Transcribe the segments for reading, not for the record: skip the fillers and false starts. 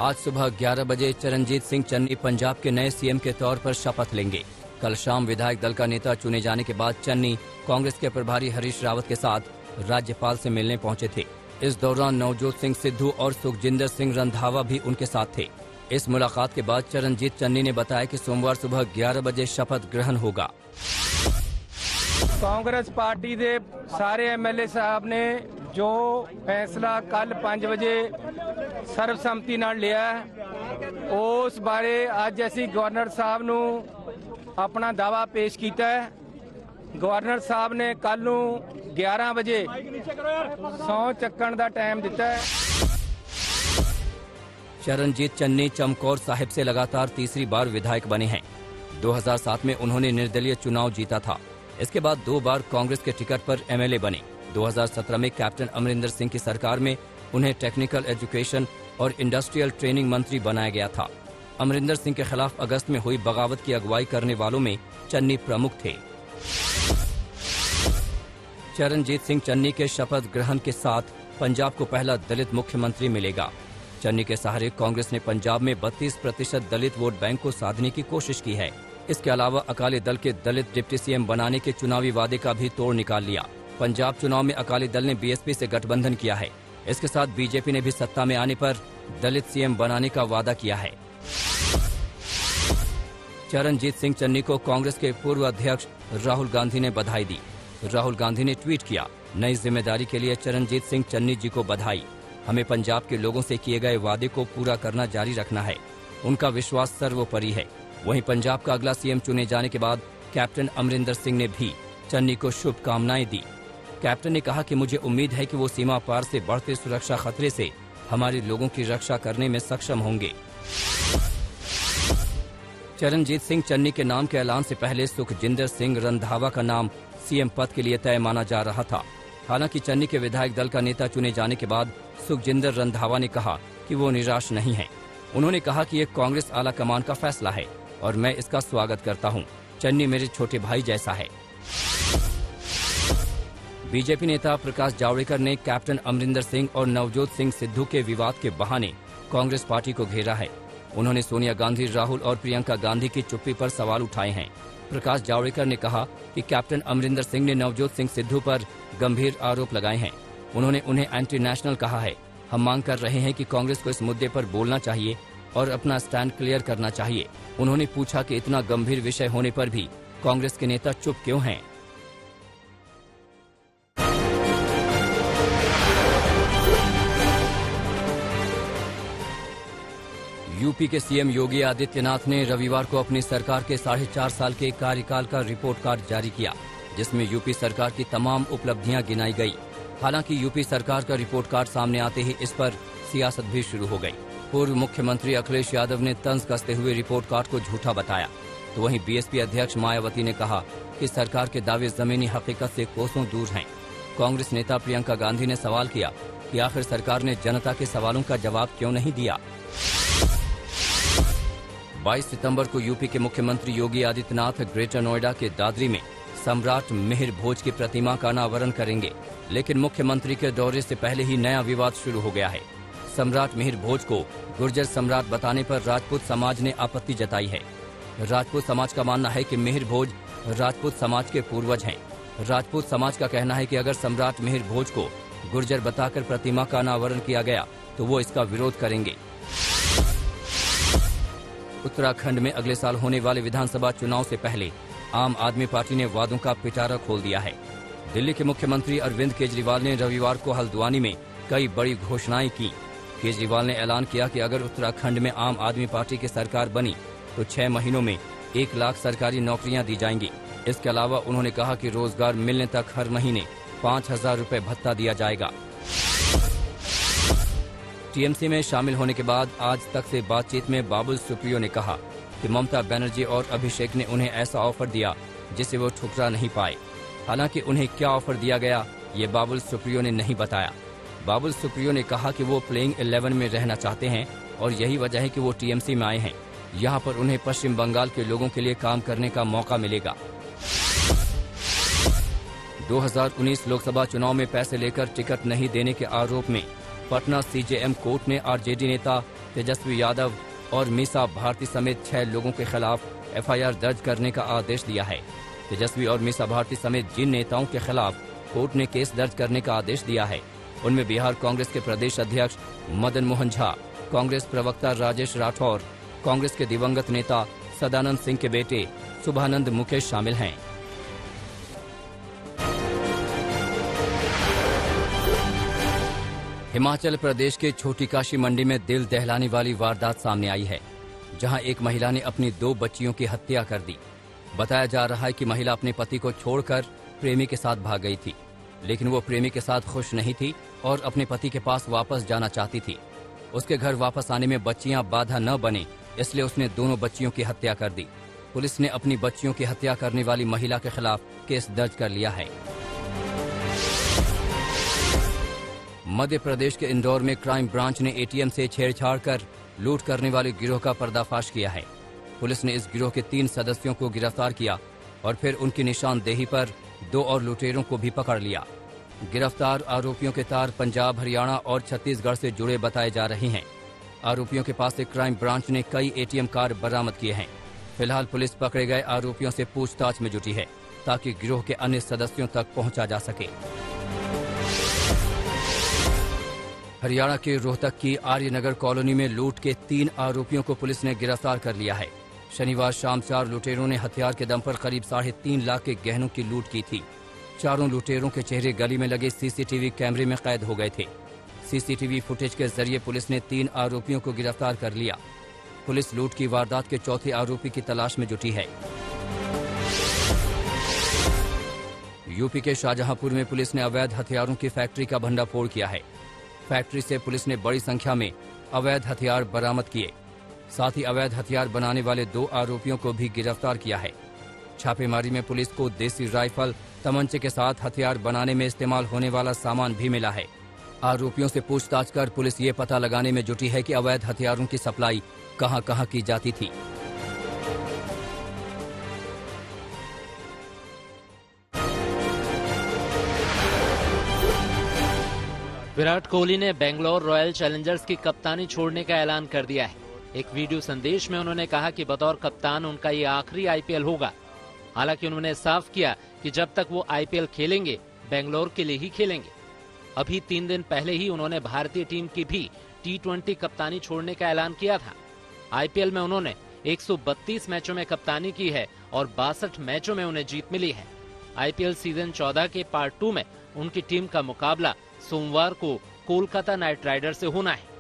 आज सुबह 11 बजे चरणजीत सिंह चन्नी पंजाब के नए सीएम के तौर पर शपथ लेंगे। कल शाम विधायक दल का नेता चुने जाने के बाद चन्नी कांग्रेस के प्रभारी हरीश रावत के साथ राज्यपाल से मिलने पहुंचे थे। इस दौरान नवजोत सिंह सिद्धू और सुखजिंदर सिंह रंधावा भी उनके साथ थे। इस मुलाकात के बाद चरणजीत चन्नी ने बताया कि सोमवार सुबह 11 बजे शपथ ग्रहण होगा। कांग्रेस पार्टी के सारे एमएलए साहब ने जो फैसला कल 5 बजे सर्वसम्मति नाल लिया उस बारे अज असी गवर्नर साहब नू अपना दावा पेश किया है। गवर्नर साहब ने कल 11 बजे सौं चक्कण का टाइम दिता है। चरणजीत चन्नी चमकौर साहिब से लगातार तीसरी बार विधायक बने हैं। 2007 में उन्होंने निर्दलीय चुनाव जीता था। इसके बाद 2 बार कांग्रेस के टिकट पर एमएलए बने। 2017 में कैप्टन अमरिंदर सिंह की सरकार में उन्हें टेक्निकल एजुकेशन और इंडस्ट्रियल ट्रेनिंग मंत्री बनाया गया था। अमरिंदर सिंह के खिलाफ अगस्त में हुई बगावत की अगुवाई करने वालों में चन्नी प्रमुख थे। चरणजीत सिंह चन्नी के शपथ ग्रहण के साथ पंजाब को पहला दलित मुख्यमंत्री मिलेगा। चन्नी के सहारे कांग्रेस ने पंजाब में 32% दलित वोट बैंक को साधने की कोशिश की है। इसके अलावा अकाली दल के दलित डिप्टी सीएम बनाने के चुनावी वादे का भी तोड़ निकाल लिया। पंजाब चुनाव में अकाली दल ने बीएसपी से गठबंधन किया है। इसके साथ बीजेपी ने भी सत्ता में आने पर दलित सीएम बनाने का वादा किया है। चरणजीत सिंह चन्नी को कांग्रेस के पूर्व अध्यक्ष राहुल गांधी ने बधाई दी। राहुल गांधी ने ट्वीट किया, नई जिम्मेदारी के लिए चरणजीत सिंह चन्नी जी को बधाई। हमें पंजाब के लोगों से किए गए वादे को पूरा करना जारी रखना है। उनका विश्वास सर्वोपरि है। वहीं पंजाब का अगला सीएम चुने जाने के बाद कैप्टन अमरिंदर सिंह ने भी चन्नी को शुभकामनाएं दी। कैप्टन ने कहा कि मुझे उम्मीद है कि वो सीमा पार से बढ़ते सुरक्षा खतरे से हमारे लोगों की रक्षा करने में सक्षम होंगे। चरणजीत सिंह चन्नी के नाम के ऐलान से पहले सुखजिंदर सिंह रंधावा का नाम सीएम पद के लिए तय माना जा रहा था। हालांकि चन्नी के विधायक दल का नेता चुने जाने के बाद सुखजिंदर रंधावा ने कहा कि वो निराश नहीं हैं। उन्होंने कहा कि ये कांग्रेस आला कमान का फैसला है और मैं इसका स्वागत करता हूं। चन्नी मेरे छोटे भाई जैसा है। बीजेपी नेता प्रकाश जावड़ेकर ने कैप्टन अमरिंदर सिंह और नवजोत सिंह सिद्धू के विवाद के बहाने कांग्रेस पार्टी को घेरा है। उन्होंने सोनिया गांधी, राहुल और प्रियंका गांधी की चुप्पी पर सवाल उठाए हैं। प्रकाश जावड़ेकर ने कहा कि कैप्टन अमरिंदर सिंह ने नवजोत सिंह सिद्धू पर गंभीर आरोप लगाए हैं। उन्होंने उन्हें एंटी नेशनल कहा है। हम मांग कर रहे हैं कि कांग्रेस को इस मुद्दे पर बोलना चाहिए और अपना स्टैंड क्लियर करना चाहिए। उन्होंने पूछा कि इतना गंभीर विषय होने पर भी कांग्रेस के नेता चुप क्यों हैं। यूपी के सीएम योगी आदित्यनाथ ने रविवार को अपनी सरकार के 4.5 साल के कार्यकाल का रिपोर्ट कार्ड जारी किया, जिसमें यूपी सरकार की तमाम उपलब्धियां गिनाई गई। हालांकि यूपी सरकार का रिपोर्ट कार्ड सामने आते ही इस पर सियासत भी शुरू हो गई। पूर्व मुख्यमंत्री अखिलेश यादव ने तंज कसते हुए रिपोर्ट कार्ड को झूठा बताया, तो वहीं बीएसपी अध्यक्ष मायावती ने कहा कि सरकार के दावे जमीनी हकीकत से कोसों दूर हैं। कांग्रेस नेता प्रियंका गांधी ने सवाल किया कि आखिर सरकार ने जनता के सवालों का जवाब क्यों नहीं दिया। 22 सितंबर को यूपी के मुख्यमंत्री योगी आदित्यनाथ ग्रेटर नोएडा के दादरी में सम्राट मिहिर भोज की प्रतिमा का अनावरण करेंगे, लेकिन मुख्यमंत्री के दौरे से पहले ही नया विवाद शुरू हो गया है। सम्राट मिहिर भोज को गुर्जर सम्राट बताने पर राजपूत समाज ने आपत्ति जताई है। राजपूत समाज का मानना है कि मिहिर भोज राजपूत समाज के पूर्वज हैं। राजपूत समाज का कहना है कि अगर सम्राट मिहिर भोज को गुर्जर बताकर प्रतिमा का अनावरण किया गया तो वो इसका विरोध करेंगे। उत्तराखंड में अगले साल होने वाले विधानसभा चुनाव से पहले आम आदमी पार्टी ने वादों का पिटारा खोल दिया है। दिल्ली के मुख्यमंत्री अरविंद केजरीवाल ने रविवार को हल्द्वानी में कई बड़ी घोषणाएं की। केजरीवाल ने ऐलान किया कि अगर उत्तराखंड में आम आदमी पार्टी की सरकार बनी तो 6 महीनों में 1 लाख सरकारी नौकरियां दी जाएंगी। इसके अलावा उन्होंने कहा कि रोजगार मिलने तक हर महीने 5,000 रुपए भत्ता दिया जाएगा। टीएमसी में शामिल होने के बाद आज तक से बातचीत में बाबुल सुप्रियो ने कहा कि ममता बनर्जी और अभिषेक ने उन्हें ऐसा ऑफर दिया जिसे वो ठुकरा नहीं पाए। हालांकि उन्हें क्या ऑफर दिया गया ये बाबुल सुप्रियो ने नहीं बताया। बाबुल सुप्रियो ने कहा कि वो प्लेइंग 11 में रहना चाहते हैं और यही वजह है कि वो टीएमसी में आए हैं। यहाँ पर उन्हें पश्चिम बंगाल के लोगों के लिए काम करने का मौका मिलेगा। 2019 लोकसभा चुनाव में पैसे लेकर टिकट नहीं देने के आरोप में पटना सीजेएम कोर्ट ने आरजेडी नेता तेजस्वी यादव और मीसा भारती समेत 6 लोगों के खिलाफ FIR दर्ज करने का आदेश दिया है। तेजस्वी और मीसा भारती समेत जिन नेताओं के खिलाफ कोर्ट ने केस दर्ज करने का आदेश दिया है, उनमें बिहार कांग्रेस के प्रदेश अध्यक्ष मदन मोहन झा, कांग्रेस प्रवक्ता राजेश राठौर, कांग्रेस के दिवंगत नेता सदानंद सिंह के बेटे शुभानंद मुकेश शामिल हैं। हिमाचल प्रदेश के छोटी काशी मंडी में दिल दहलाने वाली वारदात सामने आई है, जहां एक महिला ने अपनी 2 बच्चियों की हत्या कर दी। बताया जा रहा है कि महिला अपने पति को छोड़कर प्रेमी के साथ भाग गई थी, लेकिन वो प्रेमी के साथ खुश नहीं थी और अपने पति के पास वापस जाना चाहती थी। उसके घर वापस आने में बच्चियां बाधा न बने, इसलिए उसने दोनों बच्चियों की हत्या कर दी। पुलिस ने अपनी बच्चियों की हत्या करने वाली महिला के खिलाफ केस दर्ज कर लिया है। मध्य प्रदेश के इंदौर में क्राइम ब्रांच ने ATM से छेड़छाड़ कर लूट करने वाले गिरोह का पर्दाफाश किया है। पुलिस ने इस गिरोह के 3 सदस्यों को गिरफ्तार किया और फिर उनकी निशानदेही पर 2 और लुटेरों को भी पकड़ लिया। गिरफ्तार आरोपियों के तार पंजाब, हरियाणा और छत्तीसगढ़ से जुड़े बताए जा रहे हैं। आरोपियों के पास से क्राइम ब्रांच ने कई ATM कार्ड बरामद किए हैं। फिलहाल पुलिस पकड़े गए आरोपियों से पूछताछ में जुटी है, ताकि गिरोह के अन्य सदस्यों तक पहुंचा जा सके। हरियाणा के रोहतक की आर्यनगर कॉलोनी में लूट के 3 आरोपियों को पुलिस ने गिरफ्तार कर लिया है। शनिवार शाम 4 लुटेरों ने हथियार के दम पर करीब 3.5 लाख के गहनों की लूट की थी। चारों लुटेरों के चेहरे गली में लगे CCTV कैमरे में कैद हो गए थे। CCTV फुटेज के जरिए पुलिस ने 3 आरोपियों को गिरफ्तार कर लिया। पुलिस लूट की वारदात के चौथे आरोपी की तलाश में जुटी है। यूपी के शाहजहांपुर में पुलिस ने अवैध हथियारों की फैक्ट्री का भंडाफोड़ किया है। फैक्ट्री से पुलिस ने बड़ी संख्या में अवैध हथियार बरामद किए। साथ ही अवैध हथियार बनाने वाले 2 आरोपियों को भी गिरफ्तार किया है। छापेमारी में पुलिस को देसी राइफल, तमंचे के साथ हथियार बनाने में इस्तेमाल होने वाला सामान भी मिला है। आरोपियों से पूछताछ कर पुलिस ये पता लगाने में जुटी है कि अवैध हथियारों की सप्लाई कहां-कहां की जाती थी। विराट कोहली ने बेंगलोर रॉयल चैलेंजर्स की कप्तानी छोड़ने का ऐलान कर दिया है। एक वीडियो संदेश में उन्होंने कहा कि बतौर कप्तान उनका ये आखिरी IPL होगा। हालांकि उन्होंने साफ किया कि जब तक वो IPL खेलेंगे, बेंगलोर के लिए ही खेलेंगे। अभी 3 दिन पहले ही उन्होंने भारतीय टीम की भी T20 कप्तानी छोड़ने का ऐलान किया था। IPL में उन्होंने 132 मैचों में कप्तानी की है और 62 मैचों में उन्हें जीत मिली है। IPL सीजन 14 के पार्ट 2 में उनकी टीम का मुकाबला सोमवार को कोलकाता नाइट राइडर्स से होना है।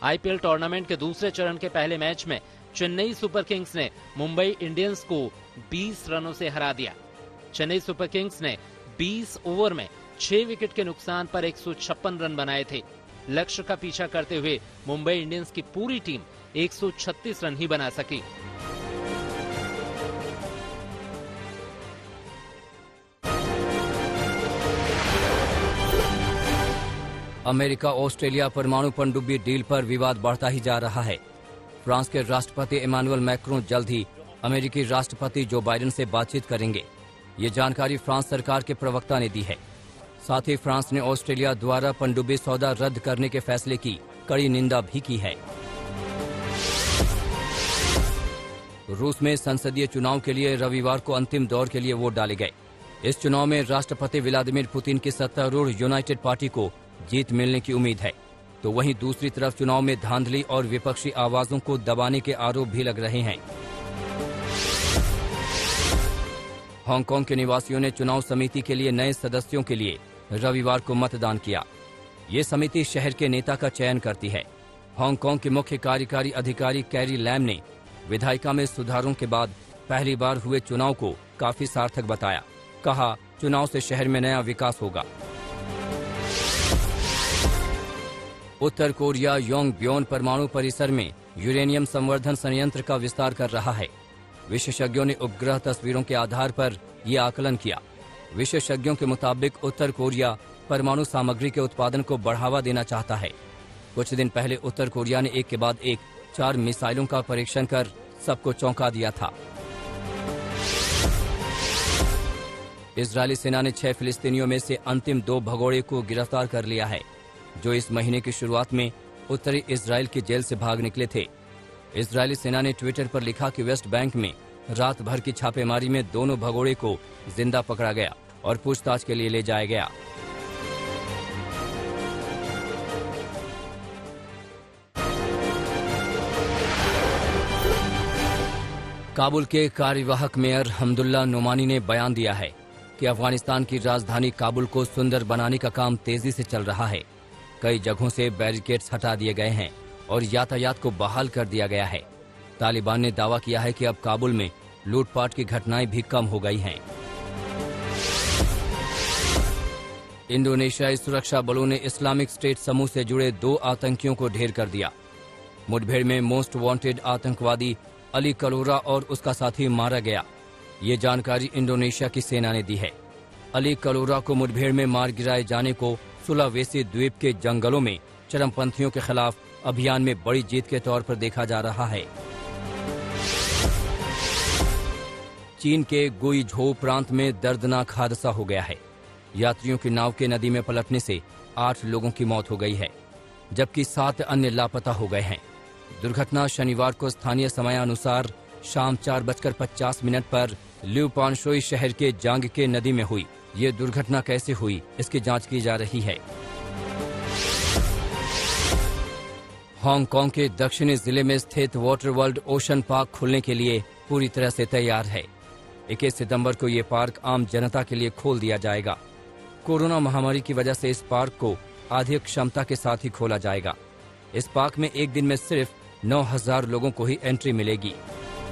IPL टूर्नामेंट के दूसरे चरण के पहले मैच में चेन्नई सुपर किंग्स ने मुंबई इंडियंस को 20 रनों से हरा दिया। चेन्नई सुपर किंग्स ने 20 ओवर में 6 विकेट के नुकसान पर 156 रन बनाए थे। लक्ष्य का पीछा करते हुए मुंबई इंडियंस की पूरी टीम 136 रन ही बना सकी। अमेरिका ऑस्ट्रेलिया परमाणु पनडुब्बी डील पर विवाद बढ़ता ही जा रहा है। फ्रांस के राष्ट्रपति इमानुएल मैक्रों जल्द ही अमेरिकी राष्ट्रपति जो बाइडेन से बातचीत करेंगे। ये जानकारी फ्रांस सरकार के प्रवक्ता ने दी है। साथ ही फ्रांस ने ऑस्ट्रेलिया द्वारा पनडुब्बी सौदा रद्द करने के फैसले की कड़ी निंदा भी की है। रूस में संसदीय चुनाव के लिए रविवार को अंतिम दौर के लिए वोट डाले गए। इस चुनाव में राष्ट्रपति व्लादिमीर पुतिन की सत्तारूढ़ यूनाइटेड पार्टी को जीत मिलने की उम्मीद है, तो वहीं दूसरी तरफ चुनाव में धांधली और विपक्षी आवाजों को दबाने के आरोप भी लग रहे हैं। हांगकांग के निवासियों ने चुनाव समिति के लिए नए सदस्यों के लिए रविवार को मतदान किया। ये समिति शहर के नेता का चयन करती है। हांगकांग के मुख्य कार्यकारी अधिकारी कैरी लैम ने विधायिका में सुधारों के बाद पहली बार हुए चुनाव को काफी सार्थक बताया। कहा, चुनाव से शहर में नया विकास होगा। उत्तर कोरिया योंगब्योन परमाणु परिसर में यूरेनियम संवर्धन संयंत्र का विस्तार कर रहा है। विशेषज्ञों ने उपग्रह तस्वीरों के आधार पर यह आकलन किया। विशेषज्ञों के मुताबिक उत्तर कोरिया परमाणु सामग्री के उत्पादन को बढ़ावा देना चाहता है। कुछ दिन पहले उत्तर कोरिया ने एक के बाद एक 4 मिसाइलों का परीक्षण कर सबको चौंका दिया था। इजरायली सेना ने 6 फिलिस्तीनियों में से अंतिम 2 भगोड़े को गिरफ्तार कर लिया है। जो इस महीने की शुरुआत में उत्तरी इजराइल की जेल से भाग निकले थे। इजरायली सेना ने ट्विटर पर लिखा कि वेस्ट बैंक में रात भर की छापेमारी में दोनों भगोड़े को जिंदा पकड़ा गया और पूछताछ के लिए ले जाया गया। काबुल के कार्यवाहक मेयर हमदुल्ला नोमानी ने बयान दिया है कि अफगानिस्तान की राजधानी काबुल को सुंदर बनाने का काम तेजी से चल रहा है। कई जगहों से बैरिकेड्स हटा दिए गए हैं और यातायात को बहाल कर दिया गया है। तालिबान ने दावा किया है कि अब काबुल में लूटपाट की घटनाएं भी कम हो गई हैं। इंडोनेशियाई सुरक्षा बलों ने इस्लामिक स्टेट समूह से जुड़े 2 आतंकियों को ढेर कर दिया। मुठभेड़ में मोस्ट वांटेड आतंकवादी अली कलोरा और उसका साथी मारा गया। ये जानकारी इंडोनेशिया की सेना ने दी है। अली कलोरा को मुठभेड़ में मार गिराए जाने को सुलावेसी द्वीप के जंगलों में चरमपंथियों के खिलाफ अभियान में बड़ी जीत के तौर पर देखा जा रहा है। चीन के गुइझोउ प्रांत में दर्दनाक हादसा हो गया है। यात्रियों की नाव के नदी में पलटने से 8 लोगों की मौत हो गई है, जबकि 7 अन्य लापता हो गए हैं। दुर्घटना शनिवार को स्थानीय समयानुसार शाम 4:50 पर ल्यूपानशोई शहर के जांग के नदी में हुई। ये दुर्घटना कैसे हुई, इसकी जांच की जा रही है। हांगकांग के दक्षिणी जिले में स्थित वाटर वर्ल्ड ओशन पार्क खुलने के लिए पूरी तरह से तैयार है। 21 सितंबर को ये पार्क आम जनता के लिए खोल दिया जाएगा। कोरोना महामारी की वजह से इस पार्क को आधी क्षमता के साथ ही खोला जाएगा। इस पार्क में एक दिन में सिर्फ 9,000 लोगों को ही एंट्री मिलेगी।